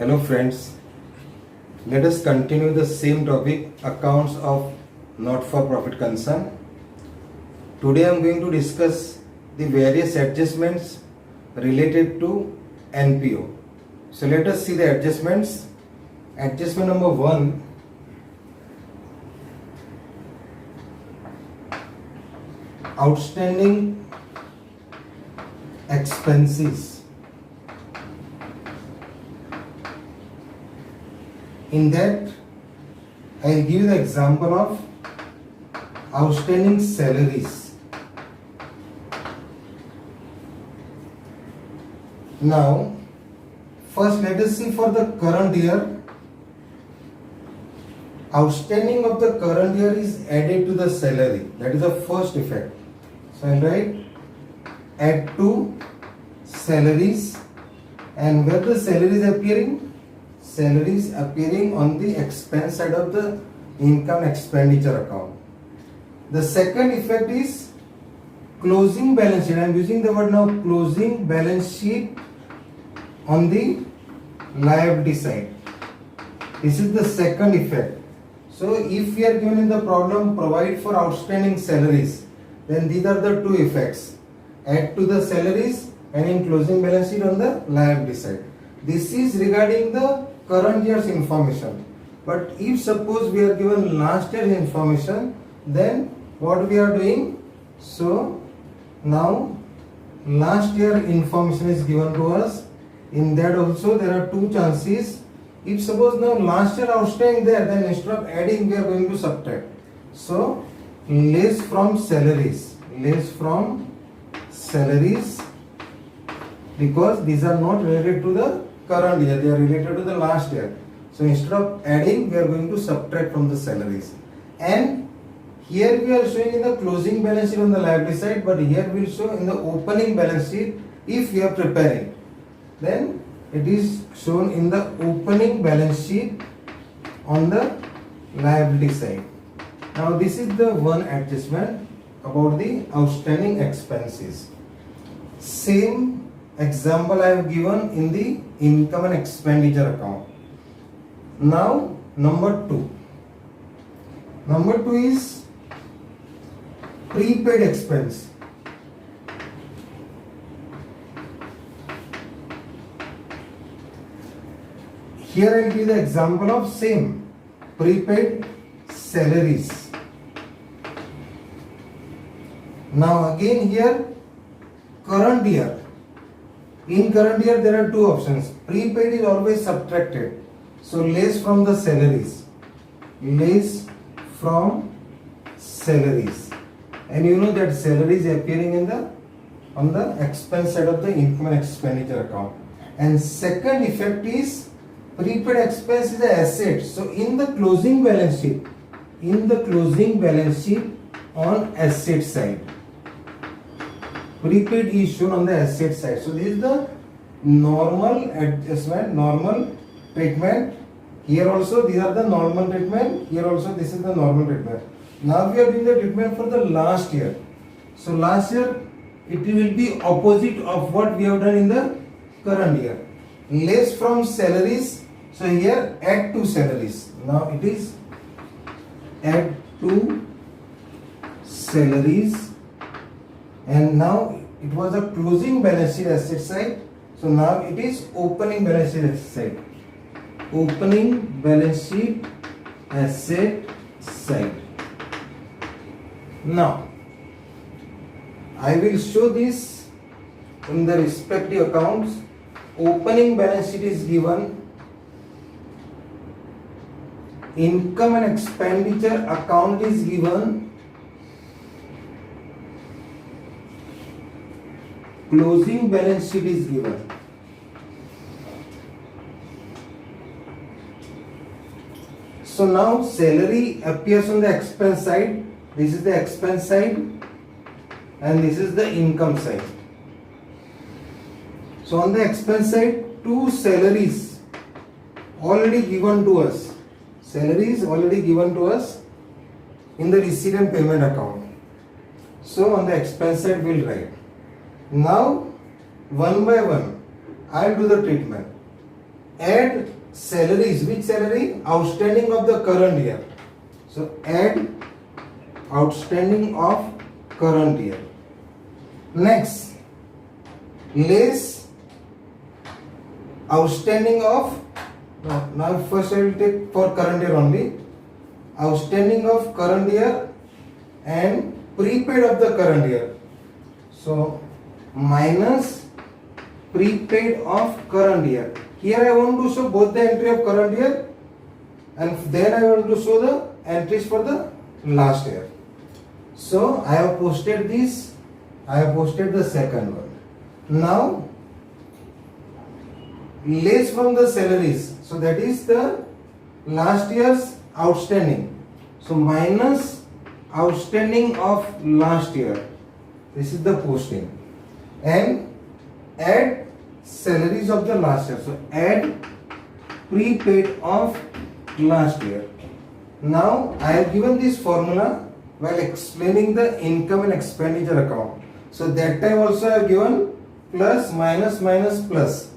Hello friends, let us continue the same topic, accounts of not-for-profit concern. Today I am going to discuss the various adjustments related to NPO. So let us see the adjustments. Adjustment number 1, outstanding expenses. In that, I will give the example of outstanding salaries. Now, first let us see for the current year. Outstanding of the current year is added to the salary. That is the first effect. So I will write add to salaries, and where the salary is appearing? Salaries appearing on the expense side of the income expenditure account. The second effect is closing balance sheet. I am using the word now, closing balance sheet on the liability side. This is the second effect. So if we are given in the problem provide for outstanding salaries, then these are the two effects: add to the salaries and in closing balance sheet on the liability side. This is regarding the current year's information. But if suppose we are given last year's information, then what we are doing? So now last year information is given to us. In that also there are two chances. If suppose now last year outstanding there, then instead of adding we are going to subtract. So less from salaries, because these are not related to the current year, they are related to the last year. So instead of adding, we are going to subtract from the salaries. And here we are showing in the closing balance sheet on the liability side, but here we will show in the opening balance sheet. If we are preparing, then it is shown in the opening balance sheet on the liability side. Now this is the one adjustment about the outstanding expenses. Same example I have given in the income and expenditure account. Now number 2. Number 2 is prepaid expense. Here I will give the example of same prepaid salaries. Now again here current year. In current year there are two options. Prepaid is always subtracted. So less from the salaries. And you know that salary is appearing in the on the expense side of the income and expenditure account. And second effect is prepaid expense is an asset. So in the closing balance sheet, on asset side, prepaid is shown on the asset side. So this is the normal adjustment, normal treatment. Here also these are the normal treatment. Here also this is the normal treatment. Now we are doing the treatment for the last year. So last year it will be opposite of what we have done in the current year. Less from salaries. So here add to salaries. Now it is add to salaries. And now it was a closing balance sheet asset side. So now it is opening balance sheet asset side. Opening balance sheet asset side. Now I will show this in the respective accounts. Opening balance sheet is given. Income and expenditure account is given. Closing balance sheet is given. So now salary appears on the expense side. This is the expense side and this is the income side. So on the expense side, two salaries already given to us. Salaries already given to us in the receipt and payment account. So on the expense side we will write. Now one by one I will do the treatment. add salaries. Which salary? Outstanding of the current year. So add outstanding of current year. Next, less outstanding of, now first I will take for current year only, outstanding of current year and prepaid of the current year. So minus prepaid of current year. Here I want to show both the entry of current year and then I want to show the entries for the last year. So I have posted this, I have posted the second one. Now less from the salaries, so that is the last year's outstanding. So minus outstanding of last year, this is the posting, and add salaries of the last year. So add prepaid of last year. Now I have given this formula while explaining the income and expenditure account. So that time also I have given plus, minus, minus, plus,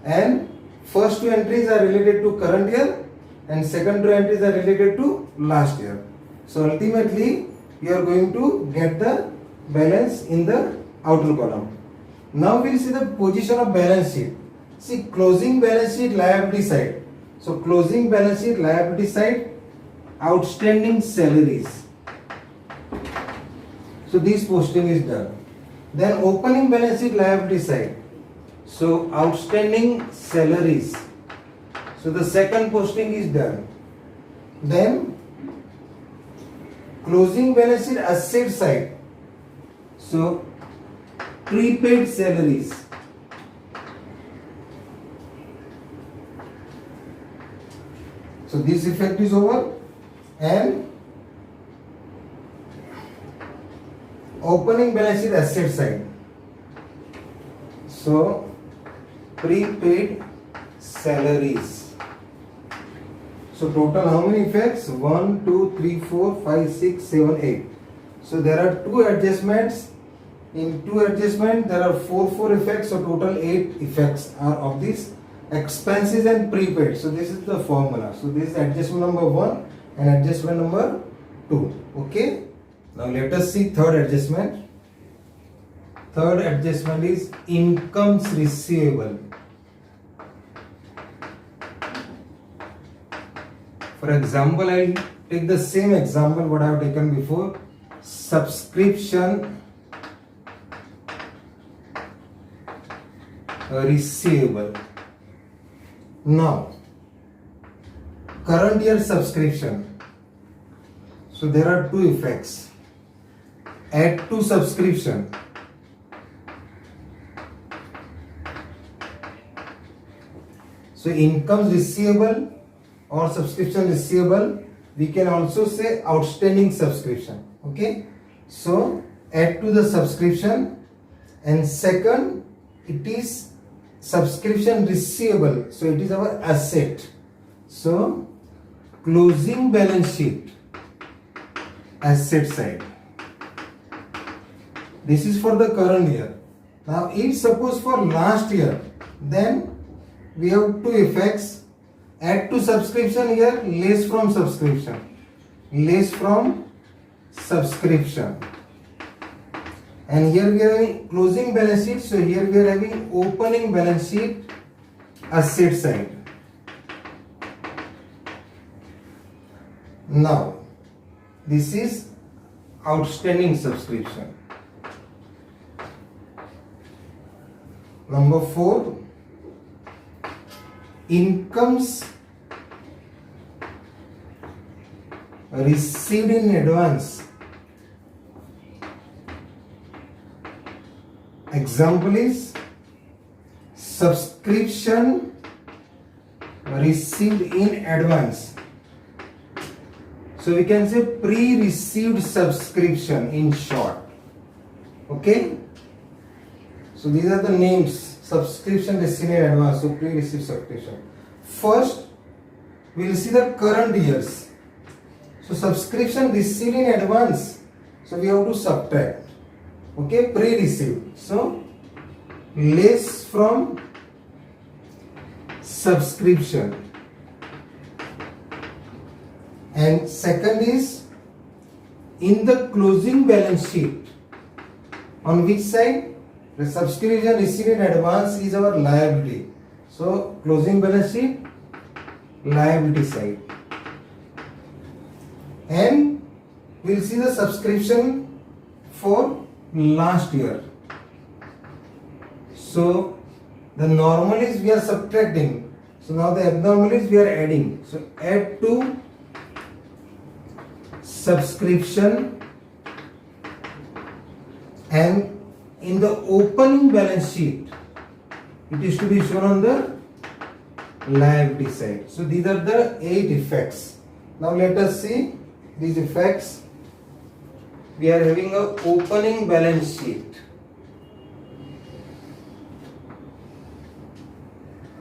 and first two entries are related to current year and second two entries are related to last year. So ultimately you are going to get the balance in the outer column. Now we will see the position of balance sheet. See, closing balance sheet, liability side. So closing balance sheet, liability side, outstanding salaries. So this posting is done. Then opening balance sheet, liability side. So outstanding salaries. So the second posting is done. Then closing balance sheet, asset side. So prepaid salaries. So this effect is over, and opening balance sheet, asset side. So prepaid salaries. So total how many effects? 1, 2, 3, 4, 5, 6, 7, 8. So there are two adjustments. In two adjustments there are 4 effects. So total 8 effects are of this expenses and prepaid. So this is the formula. So this is adjustment number 1 and adjustment number 2. Okay. Now let us see third adjustment. Third adjustment is incomes receivable. For example, I will take the same example what I have taken before. Subscription receivable. Now, current year subscription. So there are two effects. Add to subscription. So incomes receivable or subscription receivable, we can also say outstanding subscription. Okay. So add to the subscription, and second, it is subscription receivable. So it is our asset. So closing balance sheet, asset side. This is for the current year. Now if suppose for last year, then we have two effects. Add to subscription here, less from subscription. Less from subscription. And here we are having closing balance sheet. So here we are having opening balance sheet, asset side. Now, this is outstanding subscription. Number 4, incomes received in advance. Example is subscription received in advance. So we can say pre-received subscription in short. Okay. So these are the names. Subscription received in advance. So pre-received subscription. First, we will see the current years. So subscription received in advance. So we have to subtract. Okay, pre-received. So less from subscription, and second is in the closing balance sheet. On which side? The subscription received in advance is our liability. So closing balance sheet, liability side. And we'll see the subscription for last year. So the normal is we are subtracting. So now the abnormal is we are adding. So add to subscription, and in the opening balance sheet it is to be shown on the liability side. So these are the 8 effects. Now let us see these effects. We are having a opening balance sheet,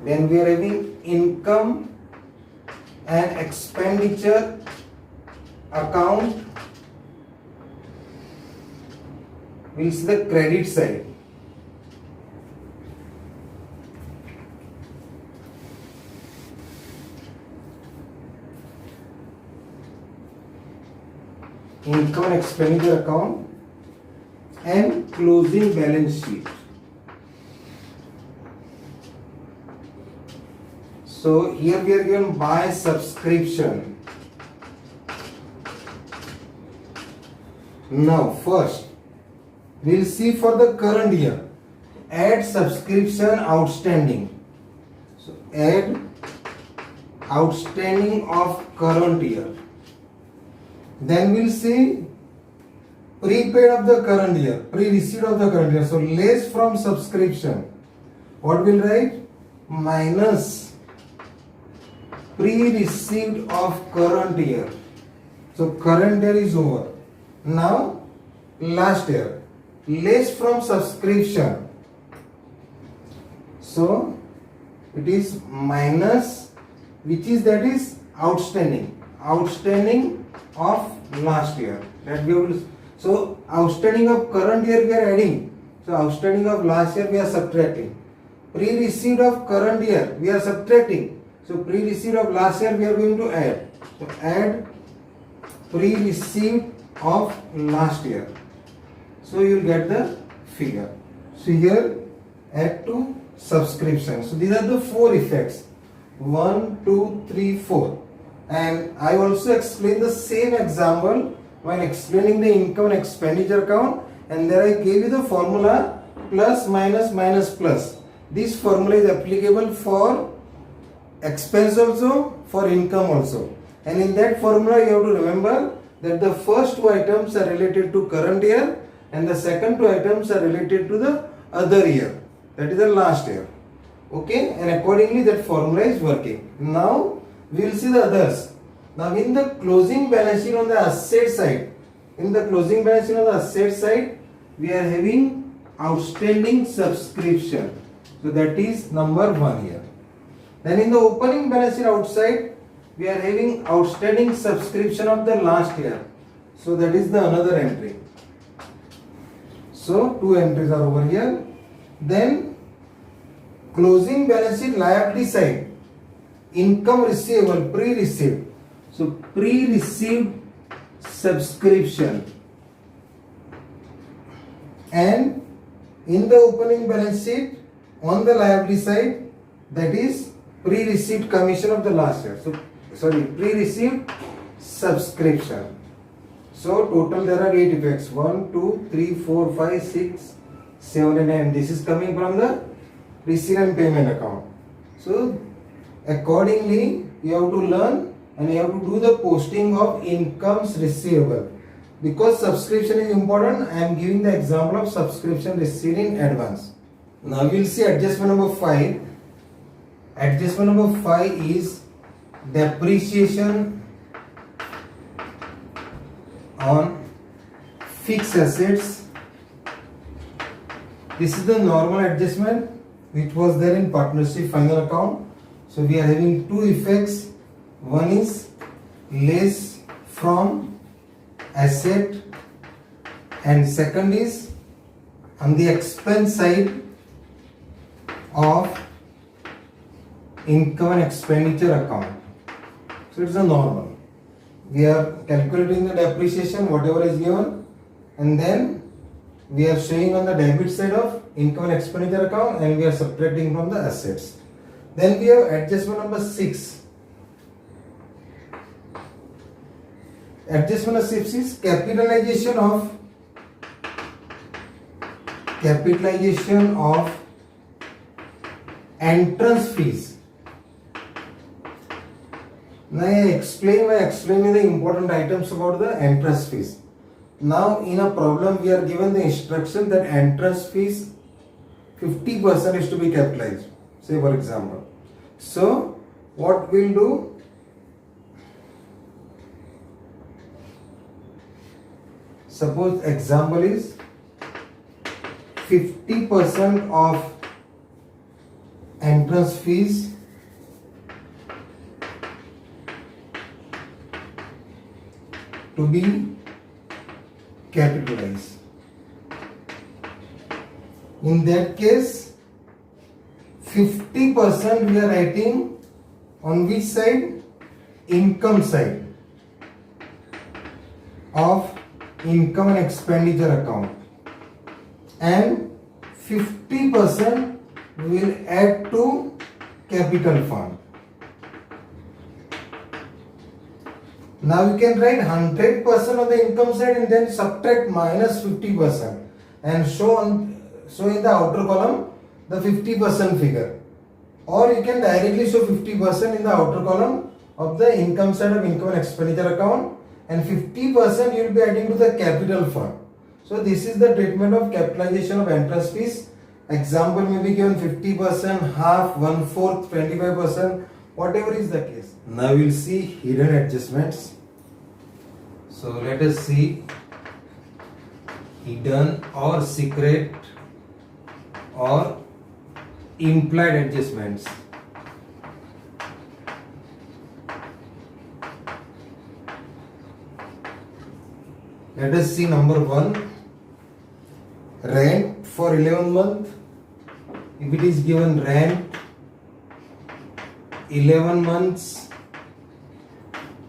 then we are having income and expenditure account. We'll see the credit side. Income and expenditure account and closing balance sheet. So here we are given by subscription. Now first we'll see for the current year, add subscription outstanding. So add outstanding of current year. Then we'll see prepaid of the current year, pre-receipt of the current year. So less from subscription. What will write? Minus pre-receipt of current year. So current year is over. Now last year, less from subscription. So it is minus, which is that is outstanding of last year. That we will. So outstanding of current year we are adding. So outstanding of last year we are subtracting. Pre-receipt of current year we are subtracting. So pre-receipt of last year we are going to add. So add pre-receipt of last year. So you will get the figure. So here add to subscription. So these are the 4 effects. 1, 2, 3, 4. And I also explained the same example when explaining the income and expenditure account, and there I gave you the formula plus minus minus plus. This formula is applicable for expense also, for income also. And in that formula you have to remember that the first 2 items are related to current year and the second 2 items are related to the other year, that is the last year. Okay, and accordingly that formula is working. Now we will see the others. Now in the closing balance sheet on the asset side, we are having outstanding subscription. So that is number 1 here. Then in the opening balance sheet outside, we are having outstanding subscription of the last year. So that is the another entry. So 2 entries are over here. Then closing balance sheet liability side, income receivable, pre-received. So pre-received subscription, and in the opening balance sheet on the liability side, that is pre-received commission of the last year. So sorry, pre-received subscription. So total there are 8 effects. 1, 2, 3, 4, 5, 6, 7 and 8. This is coming from the receipt and payment account. So accordingly you have to learn and you have to do the posting of incomes receivable. Because subscription is important, I am giving the example of subscription received in advance. Now we will see adjustment number 5. Adjustment number 5 is depreciation on fixed assets. This is the normal adjustment which was there in partnership final account. So we are having 2 effects. One is less from asset, and second is on the expense side of income and expenditure account. So it's a normal. We are calculating the depreciation, whatever is given, and then we are showing on the debit side of income and expenditure account, and we are subtracting from the assets. Then we have adjustment number 6. Adjustment number 6 is capitalization of entrance fees. Now I explain by explaining the important items about the entrance fees. Now in a problem we are given the instruction that entrance fees 50% is to be capitalized, say for example. So what we'll do, suppose example is 50% of entrance fees to be capitalized. In that case, 50% we are writing on which side? Income side of income and expenditure account, and 50% will add to capital fund. Now you can write 100% on the income side and then subtract minus 50% and show in the outer column the 50% figure, or you can directly show 50% in the outer column of the income side of income and expenditure account, and 50% you will be adding to the capital fund. So this is the treatment of capitalization of entrance fees. Example may be given 50%, half, 1/4, 25%, whatever is the case. Now we will see hidden adjustments. So let us see hidden or secret or implied adjustments. Let us see number 1, rent for 11 month. If it is given rent 11 months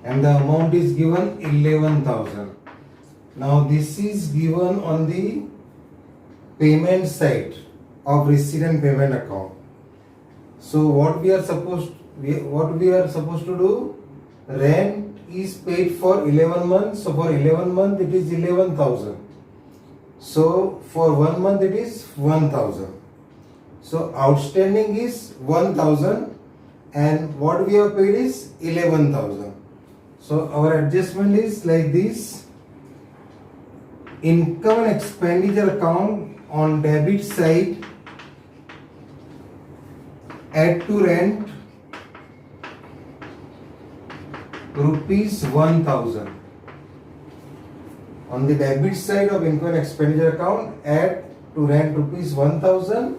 and the amount is given 11,000. Now this is given on the payment side of receipt and payment account. So what we are supposed to do, rent is paid for 11 months. So for 11 months it is 11,000. So for 1 month it is 1,000. So outstanding is 1,000 and what we have paid is 11,000. So our adjustment is like this. Income and expenditure account on debit side, add to rent rupees 1,000. On the debit side of income and expenditure account, add to rent rupees 1,000,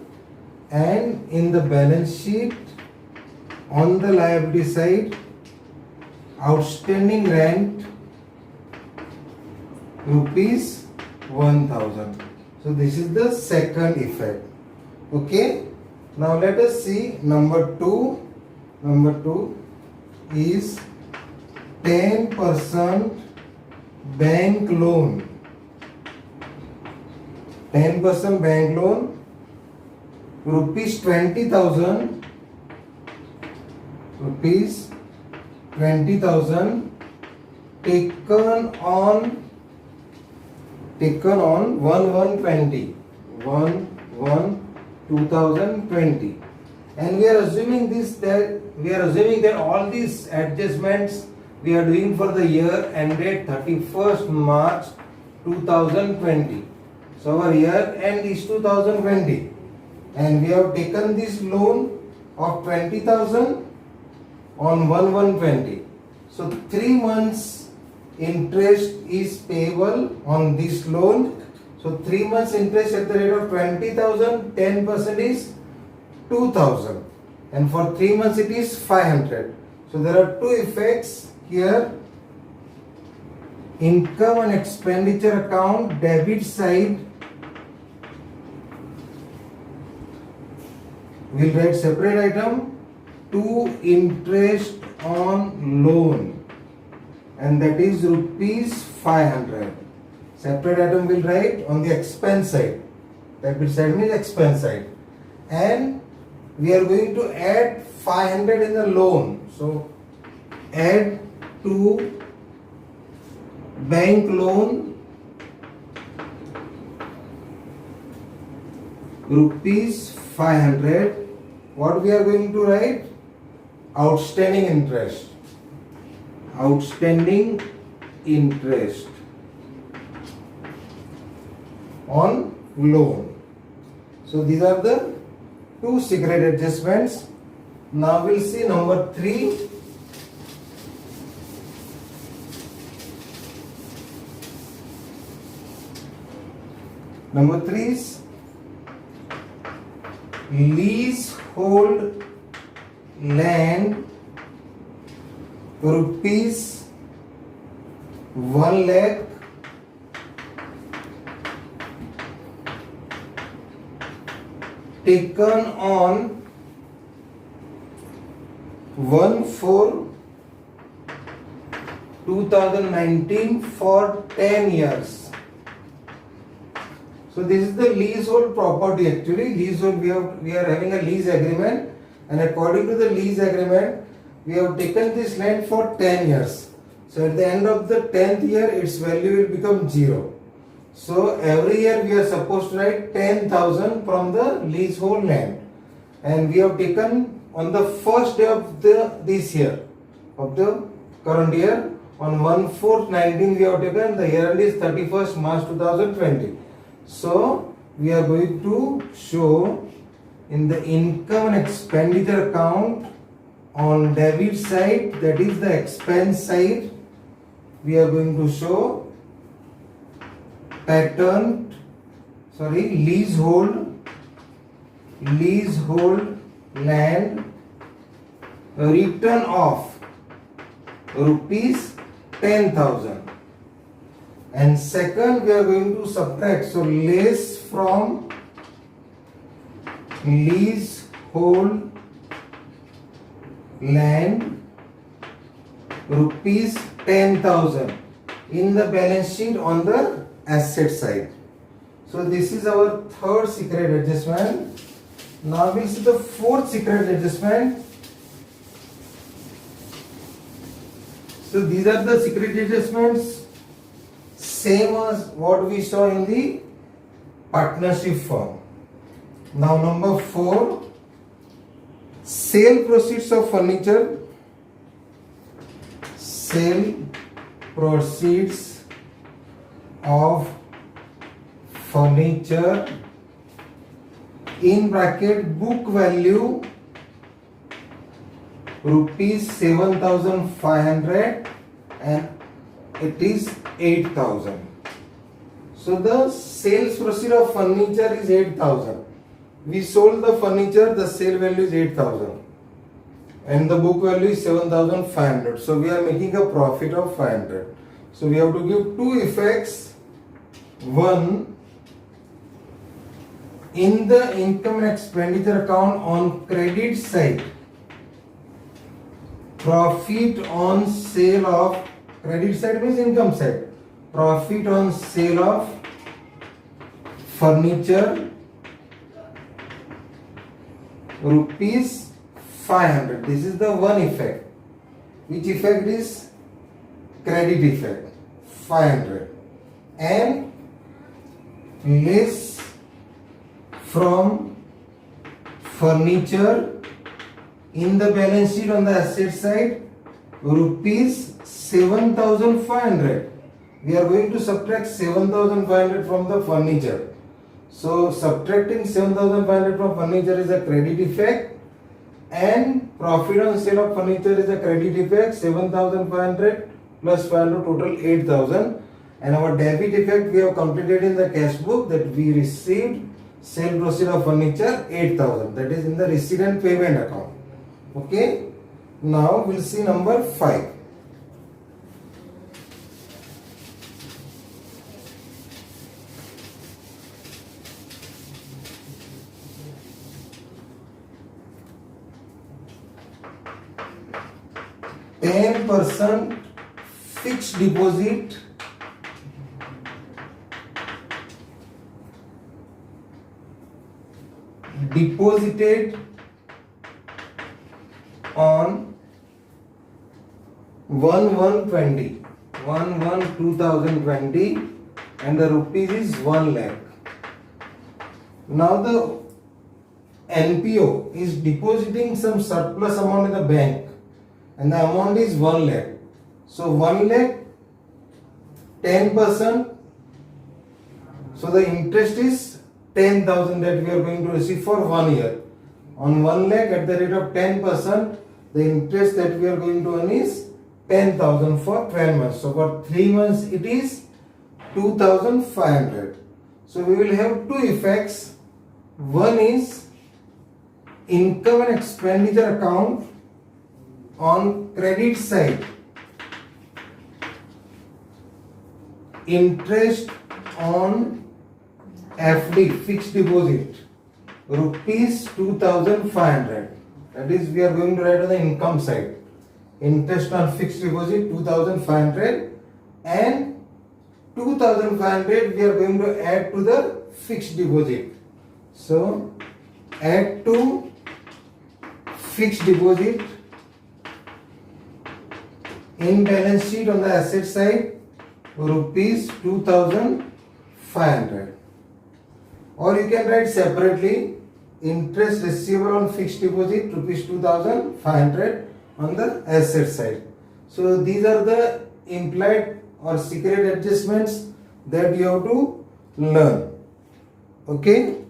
and in the balance sheet on the liability side, outstanding rent rupees 1,000. So this is the second effect. Okay. Now let us see number 2. Number 2 is 10% bank loan. 10% bank loan, rupees 20,000. Rupees 20,000 taken on 1/1/20, 1/1/2020, and we are assuming that all these adjustments we are doing for the year ended 31st March 2020. So our year end is 2020, and we have taken this loan of 20,000 on 1/1/20. So 3 months interest is payable on this loan. So 3 months interest at the rate of 20,000, 10% is 2,000, and for 3 months it is 500. So there are two effects here. Income and expenditure account debit side, we'll write separate item to interest on loan, and that is rupees 500. Separate item will write on the expense side. Debit side means expense side. And we are going to add 500 in the loan. So add to bank loan rupees 500. What we are going to write? Outstanding interest. Outstanding interest on loan. So these are the two secret adjustments. Now we'll see number 3. Number 3 is leasehold land rupees 1 lakh taken on 1/4/2019 for 10 years. So this is the leasehold property. Actually, leasehold, we are having a lease agreement, and according to the lease agreement, we have taken this land for 10 years. So at the end of the 10th year, its value will become 0. So every year we are supposed to write 10,000 from the leasehold land, and we have taken on the first day of this year, of the current year, on 1/4/19 we have taken. The year end is 31st March 2020. So we are going to show in the income and expenditure account on debit side, that is the expense side, we are going to show leasehold land return of rupees 10,000. And second, we are going to subtract, so less from leasehold land rupees 10,000 in the balance sheet on the asset side. So this is our third secret adjustment. Now we'll see the fourth secret adjustment. So these are the secret adjustments, same as what we saw in the partnership firm. Now number 4, sale proceeds of furniture. Sale proceeds of furniture in bracket book value rupees 7,500 and it is 8,000. So the sales proceed of furniture is 8,000. We sold the furniture, the sale value is 8,000 and the book value is 7,500. So we are making a profit of 500. So we have to give two effects. One, in the income and expenditure account on credit side, profit on sale of, credit side means income side, profit on sale of furniture rupees 500. This is the one effect. Which effect is credit effect, 500, and less from furniture in the balance sheet on the asset side rupees 7,500. We are going to subtract 7,500 from the furniture. So subtracting 7,500 from furniture is a credit effect, and profit on sale of furniture is a credit effect. 7,500 plus 500 total 8,000, and our debit effect we have completed in the cash book, that we received sale proceed of furniture 8,000, that is in the receipt and payment account. Okay, now we'll see number 5. 10% fixed deposit deposited on 1/1/2020 and the rupees is 1 lakh. Now the NPO is depositing some surplus amount in the bank and the amount is 1 lakh. So 1 lakh 10%. So the interest is 10,000 that we are going to receive for 1 year. On 1 lakh at the rate of 10%, the interest that we are going to earn is 10,000 for 12 months. So for 3 months it is 2,500. So we will have two effects. One is income and expenditure account on credit side. Interest on FD, fixed deposit, rupees 2,500. That is, we are going to write on the income side. Interest on fixed deposit 2,500 and 2,500 we are going to add to the fixed deposit. So add to fixed deposit in balance sheet on the asset side rupees 2,500. Or you can write separately interest receivable on fixed deposit rupees 2,500 on the asset side. So these are the implied or secret adjustments that you have to learn. Okay.